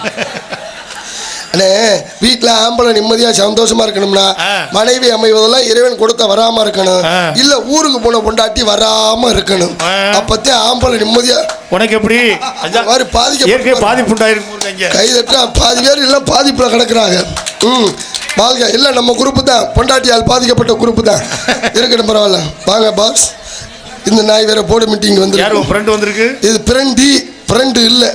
அண்ணே வீட்டில் ஆம்பளை நிம்மதியா சந்தோஷமா இருக்கணும்னா மனைவி அமைவதெல்லாம் இறைவன் கொடுத்த வராம இருக்கணும், இல்ல ஊருக்கு போன பொண்டாட்டி வராம இருக்கணும். அப்பத்தே ஆம்பளை நிம்மதியா. உனக்கு எப்படி பாதிப்பு கை தட்டா பாதி பேர் எல்லாம் பாதிப்புல கிடக்குறாங்க. வாழ்க எல்லாம் நம்ம குரூப்பு தான், பொண்டாட்டியால் பாதிக்கப்பட்ட குரூப்பு தான். இருக்கட்டும் பரவாயில்ல. வாங்க பாஸ், இந்த நாய் வேற போர்டு மீட்டிங் வந்து வந்திருக்கு. இது ஃப்ரெண்டு இல்லை.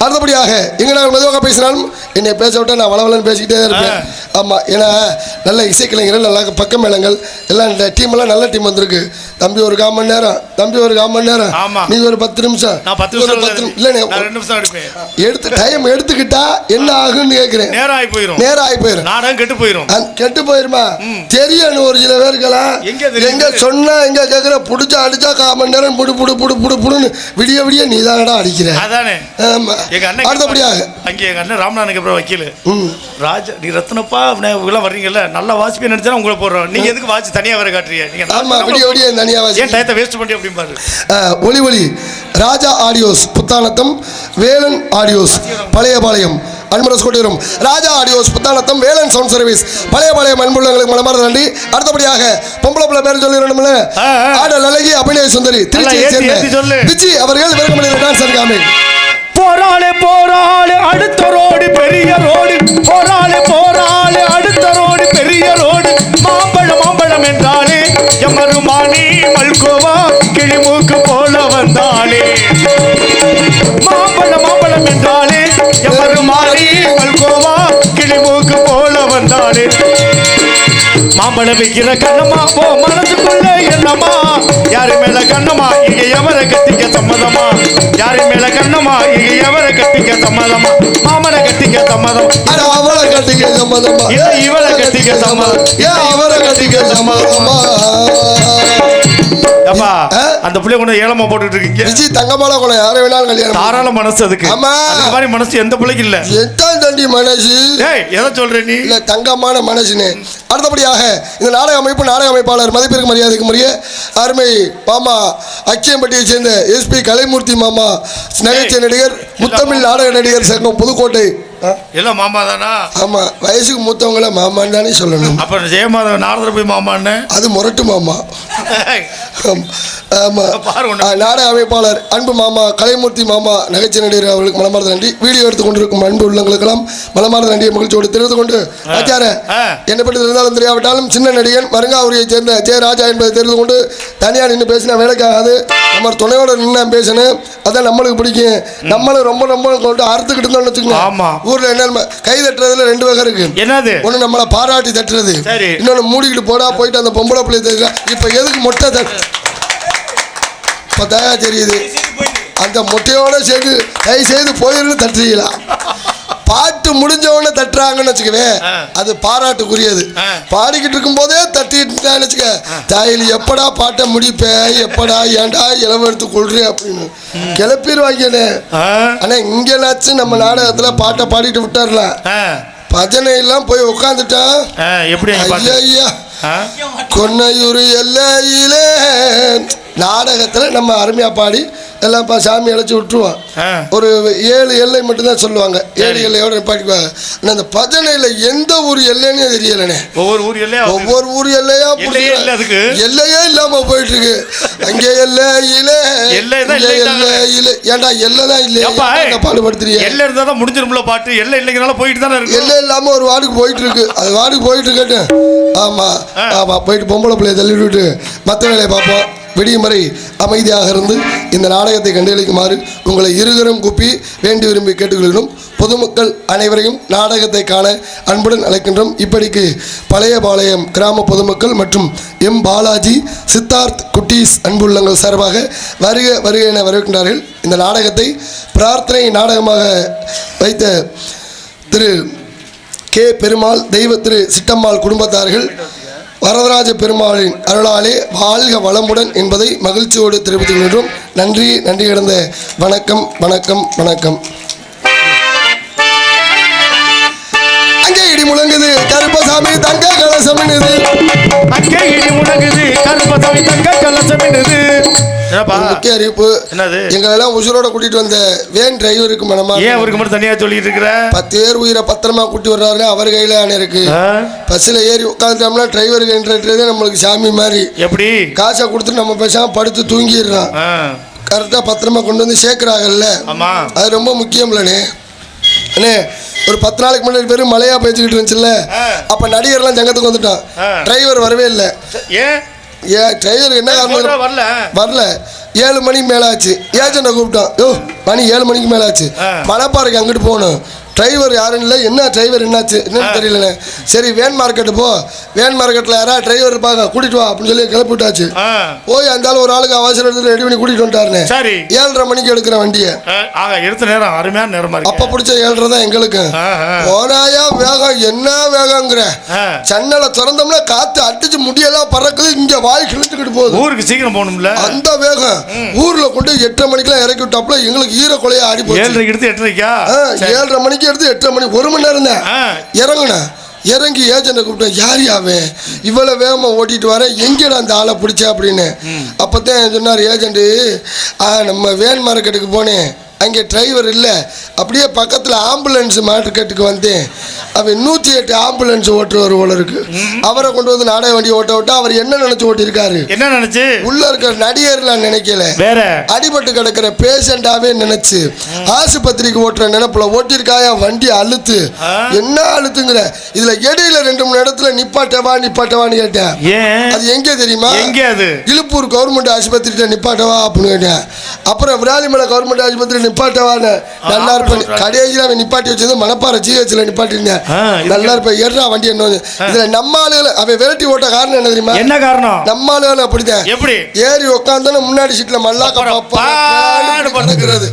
அடுத்தபடியாக எங்க நாங்கள் மெதுவாக பேசினாலும் என்னை பேச விட்டா நான் வளவலன்னு பேசிக்கிட்டே தான் இருப்பேன். ஆமாம், ஏன்னா நல்ல இசைக்கலைஞர்கள், நல்ல பக்க மேளங்கள் எல்லாம் இந்த டீமெல்லாம் நல்ல டீம் வந்திருக்கு. தம்பி ஒரு 1/4 மணி நேரம், தம்பி ஒரு 1/4 மணி நேரம், நீங்க ஒரு 10 நிமிஷம், இல்லைண்ணே எடுத்து டைம் எடுத்துக்கிட்டா என்ன ஆகுன்னு கேட்குறேன். நேரம் ஆகி போயிடும். கெட்டு போயிருமா தெரியும். ஒரு சில பேருக்கெல்லாம் எங்க சொன்னா எங்க கேட்குற பிடிச்சா அடிச்சா 1/4 மணி நேரம் புடு புடு புடு புடு புடுன்னு விடிய விடிய நீ தானடா அடிக்கிற. அடுத்தபடியாக அங்கே எங்க அண்ணன் ராமநாதனுக்கு அப்புறம் வக்கீல் ராஜா, நீ ரத்னப்பா இவ்வளவு வர்றீங்கல்ல, நல்லா வாட்ச்மேன் நினைச்சா உங்களை போடுறோம். நீங்க எதுக்கு வாட்ச் தனியா வர காட்டுறீங்க? நீங்க ஆமா விடிய விடிய தனியா வாட்ச் ஏன் டயத்தை வேஸ்ட் பண்ணி அப்படி பாரு. ஒளி ராஜா ஆடியோஸ் புத்தானத்தம், வேலன் ஆடியோஸ் பழையபாளையம் அன்பரஸ் கொட்டிரும். Raja audios Puthanatham, Velan sound service Pazhayapalayam அன்புள்ளங்களுக்கு மனமார்ந்த நன்றி. அடுத்தபடியாக பொம்பளை பிள்ளை பேர் சொல்லிடணும்ல, ஆடல் அழகி அபிநய சுந்தரி திருச்சியை சேர்ந்த விஜி அவர்கள் விரும்புகிற டான்ஸ் காமி. போராளே அடுத்த ரோடு பெரிய ரோடு, போராளே அடுத்த ரோடு பெரிய ரோடு, மாம்பழம் என்றாலே எமருமானி மல்கோவா கிளிமூக்கு போல வந்தாலே, மாம்பழம் என்றாலே எமருமானி மல்கோவா கிளிமூக்கு போல வந்தாலே, மாம்பழம் வைக்கிற கண்ணம்மா ஓ மனசுக்குள்ள என்னம்மா, யாரு மேல கண்ணம்மா இங்க எவரை கட்டிக்க சம்மதமா, யாரு மேல கண்ணம்மா இங்க எவரை கட்டிக்க சம்மதமா, மாமனை கட்டிக்க சம்மதம், அவளை கட்டிக்க சம்மதமா, இவளை கட்டிக்க சம்மதம், அவரை கட்டிக்க சம்மதமா. அப்பா அந்த பிள்ளை கொண்டு ஏலமா போட்டுட்டு இருக்கீங்க. விஜய் தங்கமால கொண்டு யாரை வேணாலும் கல்யாணம் தாராள மனசு அதுக்கு. ஆமா அந்த மாதிரி மனசு எந்த பிள்ளைக்கு இல்ல. எத்தான் தண்டி மனசு. எதை சொல்ற நீ? இல்ல தங்கமான மனசுன்னு. அடுத்தபடியாக இந்த நாடக அமைப்பு நாடக அமைப்பாளர் மதிப்பிற்கு மரியாதைக்கு முறைய அருமை மாமா அக்கியம்பட்டியை சேர்ந்த எஸ்பி கலைமூர்த்தி மாமா, நகைச்சுவை நடிகர், முத்தமிழ் நாடக நடிகர் சங்கம் புதுக்கோட்டை. எல்லாம் மாமா தானா? ஆமா, வயசுக்கு மூத்தவங்கள மாமான்னு தானே சொல்லணும். அப்ப ஜெயமாதவன் நாரதர் போய் மாமான்னு அது முரட்டு மாமா. ஆமா, நாடக அமைப்பாளர் அன்பு மாமா கலைமூர்த்தி மாமா, நகைச்சுவை நடிகர் அவர்களுக்கு மனமார்ந்த நன்றி. வீடியோ எடுத்துக் கொண்டிருக்கும் அன்பு உள்ளங்களுக்கெல்லாம் மனமார்ந்த நன்றியை மகிழ்ச்சியோடு தெரிந்து கொண்டு ஆச்சார என்ன பற்றி இருந்தாலும் தெரியாவிட்டாலும் சின்ன நடிகன் மருங்காவூரியை சேர்ந்த ஜெயராஜா என்பதை தெரிந்து கொண்டு தனியாக நின்று பேசினா வேலைக்காகாது, நம்ம துணையோட நின்று பேசணும். அதான் நம்மளுக்கு பிடிக்கும். நம்மளும் ரொம்ப ரொம்ப கொண்டு அறுத்துக்கிட்டு இருந்தோம்னு வச்சுக்கோங்க. ஊர்ல என்ன கை தட்டுறதுல 2 வகை இருக்கு. என்னது? ஒண்ணு நம்மளை பாராட்டி தட்டுறது, இன்னொன்னு மூடிக்கிட்டு போடா போயிட்டு அந்த பொம்பளை பிள்ளை தட்டுறா. இப்ப எதுக்கு மொட்டை தட்டு? இப்ப தயா தெரியுது. அந்த மொட்டையோட சேர்ந்து தயவு செய்து போயிருந்து தட்டுறீங்களா? பாட்டு முடிஞ்சவொடனே தட்டுறாங்கன்னு வச்சுக்கவே, அது பாராட்டுக்குரியது. பாடிக்கிட்டு இருக்கும் போதே தட்டிட்டு வச்சுக்க, தாயில் எப்படா பாட்டை முடிப்பேன், எப்படா ஏன்டா இளவு எடுத்து கொள்றேன் அப்படின்னு கிளப்பிடுவாங்கண்ணே. ஆனா இங்கனாச்சும் நம்ம நாடகத்துல பாட்டை பாடிட்டு விட்டார்லாம், பஜனை எல்லாம் போய் உட்காந்துட்டான். ஐயா கொன்னையூர் எல்லையிலே நாடகத்துல நம்ம அருமையா பாடி எல்லாம் சாமி அழைச்சி விட்டுருவான். ஒரு 7 எல்லை மட்டும்தான் சொல்லுவாங்க, 7 எல்லையோட பாடிக்குவாங்க. அந்த பஜனையில எந்த ஊர் எல்லைன்னு தெரியலனே. ஒவ்வொரு ஊர் எல்லையா எல்லையே இல்லாம போயிட்டு இருக்கு. அங்கே எல்லையில ஏன்டா எல்லைதான் இல்லையா பாடுபடுத்துறீங்க? எல்லை இருந்தா தான் முடிஞ்சிரும்ல பாட்டு. எல்லை இல்லைங்கனால போயிட்டு தானே இருக்கு. எல்லை இல்லாம ஒரு வார்டுக்கு போயிட்டு இருக்கு. அது வார்டுக்கு போயிட்டு இருக்கேன். ஆமா ஆமா, போயிட்டு பொம்பளை பிள்ளைய தள்ளி விட்டுட்டு மற்ற வேலையை பார்ப்போம். விடியும் வரை அமைதியாக இருந்து இந்த நாடகத்தை கண்டுகளிக்குமாறு உங்களை இருகரம் கூப்பி வேண்டி விரும்பி கேட்டுக்கொள்கிறோம். பொதுமக்கள் அனைவரையும் நாடகத்தை காண அன்புடன் அழைக்கின்றோம். இப்படிக்கு பழையபாளையம் கிராம பொதுமக்கள் மற்றும் எம் பாலாஜி, சித்தார்த் குட்டீஸ் அன்புள்ளங்கள் சார்பாக வருக வருக என வரவேற்கின்றார்கள். இந்த நாடகத்தை பிரார்த்தனை நாடகமாக வைத்த திரு கே பெருமாள், தெய்வ திரு சிட்டம்மாள் குடும்பத்தார்கள் வரதராஜ பெருமாளின் அருளாலே வாழ்க வளமுடன் என்பதை மகிழ்ச்சியோடு தெரிவித்துக் கொள்கிறோம். நன்றி நன்றி கிடந்த வணக்கம் வணக்கம் வணக்கம். அங்கே இடி முழங்குது கருப்பசாமி தங்க கலசமினுது, அங்கே இடி முழங்குது கருப்பசாமி தங்க கலசமினுது. முக்கிய அறிவிப்பு, எங்களெல்லாம் உசுரோட கூட்டிட்டு வந்த வேன் டிரைவருக்கு மனமா ஏன் அவருக்கு மட்டும் தனியா சொல்லிட்டு இருக்கிற? 10 பேர் உயிரை பத்திரமா கூட்டி வர்றாரு, அவர் கையில ஆன இருக்கு. பஸ்ல ஏறி உட்காந்துட்டோம்னா டிரைவருக்கு என்றதே நம்மளுக்கு சாமி மாதிரி. எப்படி காசை கொடுத்து நம்ம பேசாம படுத்து தூங்கிடுறோம். கரெக்டா பத்திரமா கொண்டு வந்து சேர்க்கிறாங்கல்ல, அது ரொம்ப முக்கியம் இல்லனே. அண்ணே ஒரு 10 நாளைக்கு முன்னாடி பேரும் மழையா பேச்சுக்கிட்டு இருந்துச்சுல்ல, அப்ப நடிகர்லாம் ஜங்கத்துக்கு வந்துட்டான். டிரைவர் வரவே இல்லை. டிரைவர் என்ன காரணம் வரல? 7 மணிக்கு மேலே ஆச்சு. ஏஜென்ட்டை கூப்பிட்டான். யோ மணி 7 மணிக்கு மேலே ஆச்சு, மணப்பாறைக்கு அங்கிட்டு போகணும். டிரைவர் யாரும் இல்லை. என்ன டிரைவர் என்னாச்சு என்னன்னு தெரியலண்ணே. சரி வேன் மார்க்கெட்டு போ, வேன் மார்க்கெட்டில் யாரா டிரைவர் இருப்பாங்க கூட்டிட்டு வா அப்படின்னு சொல்லி கிளப்பி விட்டாச்சு. போய் அந்தாலும் ஒரு ஆளுக்கு அவசர எடுத்து ரெடி பண்ணி கூட்டிட்டு வந்துட்டாருண்ணே. சரி 7:30 மணிக்கு எடுக்கிற வண்டியை எடுத்த நேரம் அருமையான நேரமா அப்ப பிடிச்ச 7:30 தான் எங்களுக்கு. போனாயா வேகம், என்ன வேகங்கிற. ஜன்னலை திறந்தோம்னா காத்து அடிச்சு முடியெல்லாம் பறக்குது, இங்க வாய் கிழிச்சுக்கிட்டு போகுது. ஊருக்கு சீக்கிரம் போகணும்ல, அந்த வேகம். ஊர்ல கொண்டு 8:30 மணிக்கெல்லாம் இறக்கி விட்டாப்புல எங்களுக்கு ஈர கொலையா ஆடி போச்சு. 7:30 எடுத்து 8:30 7:30 மணிக்கு எடுத்து 8:30 மணி 1 மணி நேரம் தான் இறங்குன. இறங்கி ஏஜென்ட்டை கூப்பிட்டேன். யார் யாவன் இவ்வளோ வேகமாக ஓட்டிட்டு வரேன், எங்கேடா அந்த ஆளை பிடிச்ச அப்படின்னு. அப்போதான் சொன்னார் ஏஜென்ட்டு, நம்ம வேன் மார்க்கெட்டுக்கு போனேன், அங்கே டிரைவர் இல்லை, அப்படியே பக்கத்தில் ஆம்புலன்ஸ் மார்க்கெட்டுக்கு வந்தேன். அவன் 108 ஆம்புலன்ஸ் ஓட்டுறவர் போல இருக்கு. அவரை கொண்டு வந்து நாடக வண்டி ஓட்ட விட்டா அவர் என்ன நினைச்சு ஓட்டிருக்காரு? என்ன நினைச்சு? உள்ள இருக்கிற நடிகர்லாம் நினைக்கல, வேற அடிபட்டு கிடக்கிற பேஷண்டாவே நினைச்சு ஆஸ்பத்திரிக்கு ஓட்டுற நினைப்புல ஓட்டிருக்காயா வண்டி அழுத்து. என்ன அழுத்துங்கிற? இதுல இடையில 2-3 இடத்துல நிப்பாட்டவான்னு கேட்டேன். அது எங்கே தெரியுமா? இழுப்பூர் கவர்மெண்ட் ஆஸ்பத்திரி நிப்பாட்டவா அப்படின்னு கேட்டேன். அப்புறம் விராலிமலை கவர்மெண்ட் ஆஸ்பத்திரி நிப்பாட்டவான்னு நல்லா இருப்பேன். கடைசியில் அவன் நிப்பாட்டி வச்சது மணப்பாறை ஜிஹெச்ல நிப்பாட்டிருந்தேன். நல்லா இருப்பேன். ஏறா வண்டி என்ன இதுல நம்ம ஆளுகளை அவன் விரட்டி ஓட்ட காரணம் என்ன தெரியுமா? என்ன காரணம்? நம்ம ஆளுகளை அப்படிதான். எப்படி ஏறி உட்காந்து முன்னாடி சீட்ல மல்லாக்க பண்ணுறது.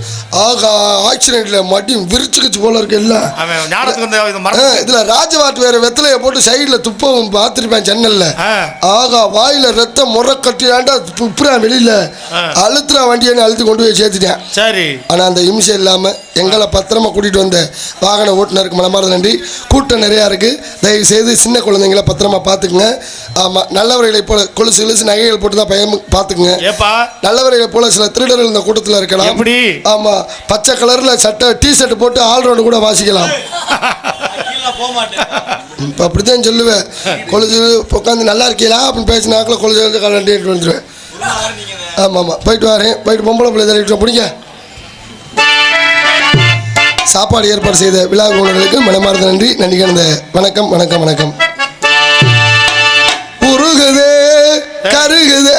ஆகா ஆக்சிடென்ட்ல மடி விரிச்சுக்கிச்சு போல இருக்கு எல்லாம். இதுல ராஜவாட்டு வேற வெத்தலைய போட்டு சைட்ல துப்பவும் பார்த்துருப்பேன் ஜன்னல்ல. ஆகா வாயில ரத்தம் முறை கட்டியாண்டா துப்புறா வெளியில அழுத்துறா வண்டியை அழுத்து கொண்டு போய் சேர்த்துட்டேன். சரி ஆனா அந்த இம்சை இல்லாம எங்களை பத்திரமா கூட்டிட்டு வந்த வாகன ஓட்டுநருக்கு மனமார்ந்த நன்றி. கூட்டம் நிறையா இருக்கு, தயவு செய்து சின்ன குழந்தைங்களை பத்திரமா பார்த்துக்குங்க. ஆமா நல்லவர்களை போல கொலுசு கொலுசு நகைகள் போட்டு தான் பையன் பார்த்துக்குங்க. நல்லவர்களை போல சில திருடர்கள் இந்த கூட்டத்தில் இருக்கலாம். ஆமா பச்சை கலர்ல சட்டை டிஷர்ட் போட்டு ஆல்ரவுண்ட் கூட வாசிக்கலாம். இப்போ அப்படித்தான் சொல்லுவேன். கொலுசு உட்காந்து நல்லா இருக்கீங்களா அப்படின்னு பேசினாக்கில் கொலுசு கலட்டி வந்துடுவேன். ஆமாம் போயிட்டு வரேன். போயிட்டு பொம்பளை பிள்ளை தள்ளிட்டு பிடிங்க. சாப்பாடு ஏற்பாடு செய்த விழா குழுக்களுக்கு மனமார்ந்த நன்றி. நன்றி கலந்த வணக்கம் வணக்கம் வணக்கம். உருகுதே கருகுதே.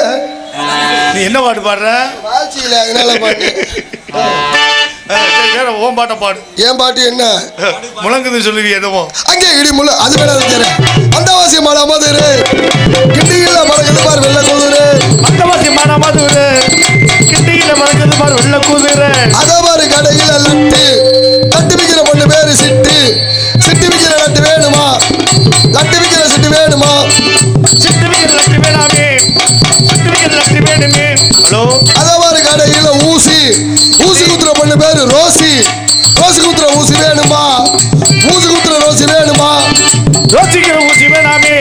நீ என்ன பாட்டு பாடுற? வாட்சியில அதனால பாட்டு. ஓம் பாட்ட பாடு. ஏன் பாட்டு என்ன முழங்குது சொல்லுவீங்க என்னமோ? அங்கே இடி முள்ள அது வேணாம். அந்தவாசி மாட மதுரு கிண்டியில மறக்குது பாரு வெள்ள குதிரை. அந்தவாசி மாட மதுரு கிண்டியில மறக்குது பாரு வெள்ள குதிரை. அதவாறு கடையில லட்டு லட்டு விக்கிற பொண்ணு பேரு சிட்டு. சிட்டு விக்கிற லட்டு வேணுமா? லட்டு விக்கிற சிட்டு வேணுமா? சிட்டு விக்கிற லட்டு வேணாமே, சிட்டு விக்கிற லட்டு வேணுமே. ஹலோ அதவாறு கடையில ஊசி ஊசி குத்துற பொண்ணு பேரு ரோசி. ரோசி குத்துற ஊசி வேணுமா? ஊசி குத்துற ரோசி வேணுமா? ரோசிக்கிற ஊசி வேணாமே,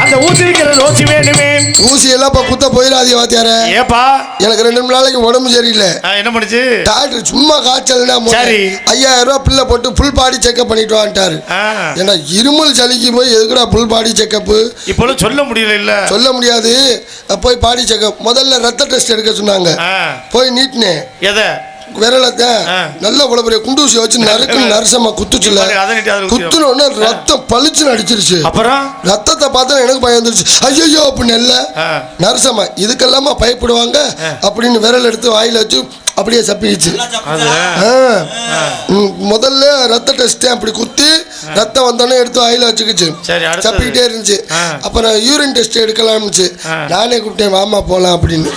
அந்த ஊசி இருக்கிற ரோசி வேணுமே. ஊசி எல்லாம் இப்ப குத்த போயிடாதீங்க வாத்தியார. ஏப்பா எனக்கு 2 நாளைக்கு உடம்பு சரியில்லை. என்ன பண்ணுச்சு? டாக்டர் சும்மா காய்ச்சல்னா 5000 ரூபாய் பில்ல போட்டு ஃபுல் பாடி செக்அப் பண்ணிட்டு வந்துட்டாரு. ஏன்னா இருமல் சளிக்கு போய் எதுக்குடா ஃபுல் பாடி செக்அப்? இப்போ சொல்ல முடியல. இல்ல சொல்ல முடியாது. போய் பாடி செக்அப் முதல்ல ரத்த டெஸ்ட் எடுக்க சொன்னாங்க. போய் நீட்டினேன். எதை? விரலத்தை நல்ல உளவுடைய குண்டூசி வச்சு நறுக்குன்னு நரசமா குத்துச்சுல. குத்துன உடனே ரத்தம் பளிச்சுன்னு அடிச்சிருச்சு. அப்புறம் ரத்தத்தை பார்த்தா எனக்கு பயம் வந்துருச்சு. ஐயோ அப்படின்னு இல்ல நரசமா இதுக்கெல்லாமா பயப்படுவாங்க அப்படின்னு விரல் எடுத்து வாயில வச்சு அப்படியே சப்பிடுச்சு. முதல்ல ரத்த டெஸ்ட் அப்படி குத்தி ரத்தம் வந்தோடனே எடுத்து வாயில வச்சுக்கிச்சு, சப்பிக்கிட்டே இருந்துச்சு. அப்புறம் யூரின் டெஸ்ட் எடுக்கலாம்னுச்சு. நானே கூப்பிட்டேன் வாமா போலாம் அப்படின்னு.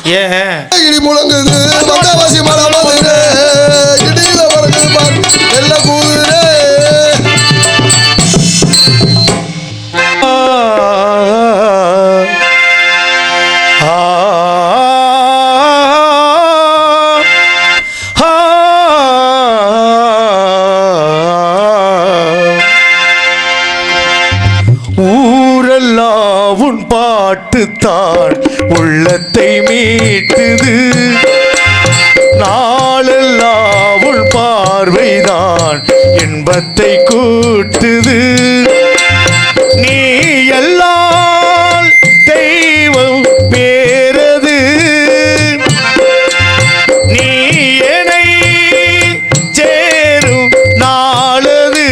இடி முழங்குது வந்தவாசி மலை மதுரை இடியில வரது வெள்ள கூதுரே. ஊரெல்லாம் உன் பாட்டுத்தான் உள்ளத்தை மீட்டுது, நாளெல்லாம் உன் பார்வைதான் இன்பத்தை கூட்டுது. நீ எல்லாம் தெய்வம் பேரது, நீ என்னை சேரும் நாளது.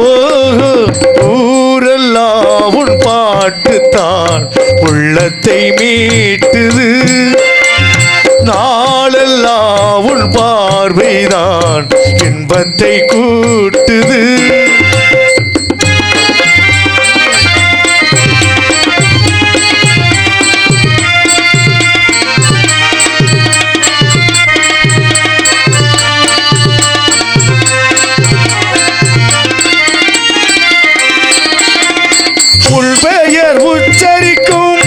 ஓஹோ ஊரெல்லாம் உன் பாட்டுத்தான் உள்ளத்தை மீட்டுது, நாளெல்லாம் உன் பார்வைதான் இன்பத்தை கூட்டுது. உள்பெயர் உச்சரிக்கும்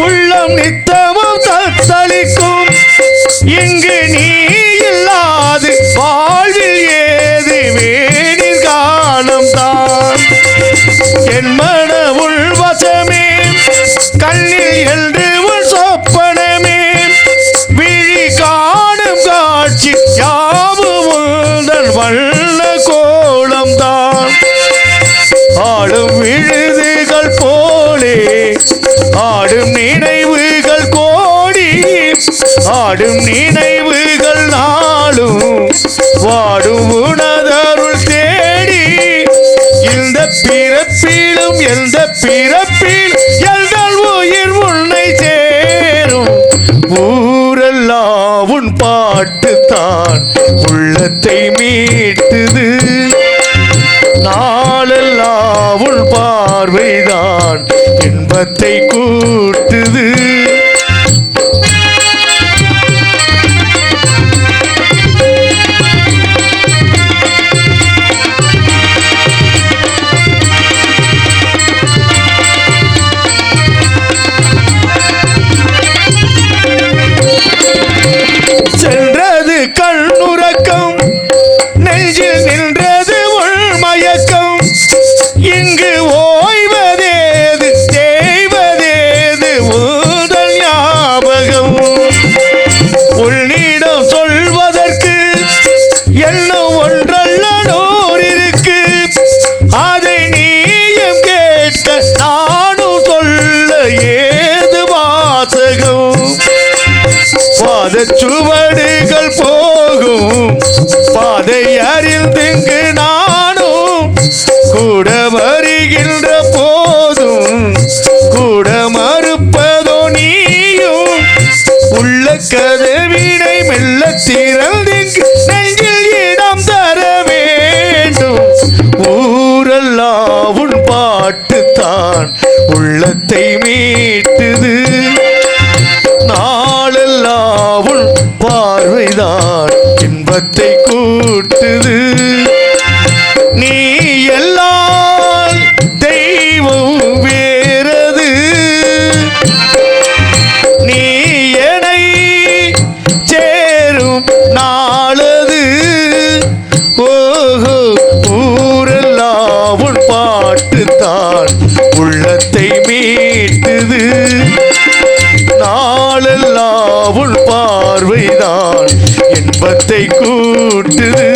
உள்ளம் நித்தமும் தத்தளிக்கும். இங்கு நீ இல்லாது வாழ்வில் ஏது வேணின் காலம் தான். என் மன உள்வசமே கண்ணில் எழுந்து உள் சொப்பனமே, விழி காணும் காட்சி யாவும் உந்தன் வண்ண கோலம் தான். ஆடும் விழுதுகள் போலே ஆடும் நினைவுகள் கோடி, ஆடும் நினைவுகள் நாளும் வாடும் உணதருள் தேடி. இந்த பிறப்பிலும் எந்த பிறப்பில் எங்கள் உயிர் உன்னை சேரும். ஊரெல்லாம் உன் பாட்டுத்தான் உள்ளத்தை மீட்டுது, நாளெல்லாம் உன் பார்வைதான் இன்பத்தை கூட்டுது. சென்றது கண்ணுறக்கம், நெஞ்சில் நின்றது உள்மயக்கம். இங்கு ஓய்வதேது தேய்வதேது உதல் ஞாபகம். உன்னிடம் சொல்வதற்கு எண்ணம் ஒன்றல்ல நூறு இருக்கு, அதை நீயும் கேட்க நானும் சொல்ல ஏது வாசகம். பாதச்சுவடுகள் போகும் பாதை அறிந்திங்கு நானும் கூட வருகின்ற போதும் கூட மறுப்பதோ நீயும். உள்ள கதவினை மெல்ல திறந்திங்கு நெஞ்சில் இடம் தர வேண்டும். ஊரெல்லாம் உன் பாட்டுத்தான் உள்ளத்தை மீட்டுது, நாளெல்லாம் உன் பார்வைதான் இன்பத்தை கூட்டுது. நீ எல்லாம் தெய்வம் வேறது, நீ என்னை சேரும் நாளது. ஓஹோ ஊரெல்லாம் உன் பாட்டுத்தான் உள்ளத்தை மீட்டுது, நாளெல்லாம் உன் பார்வைதான் இன்பத்தை கூட்டுது.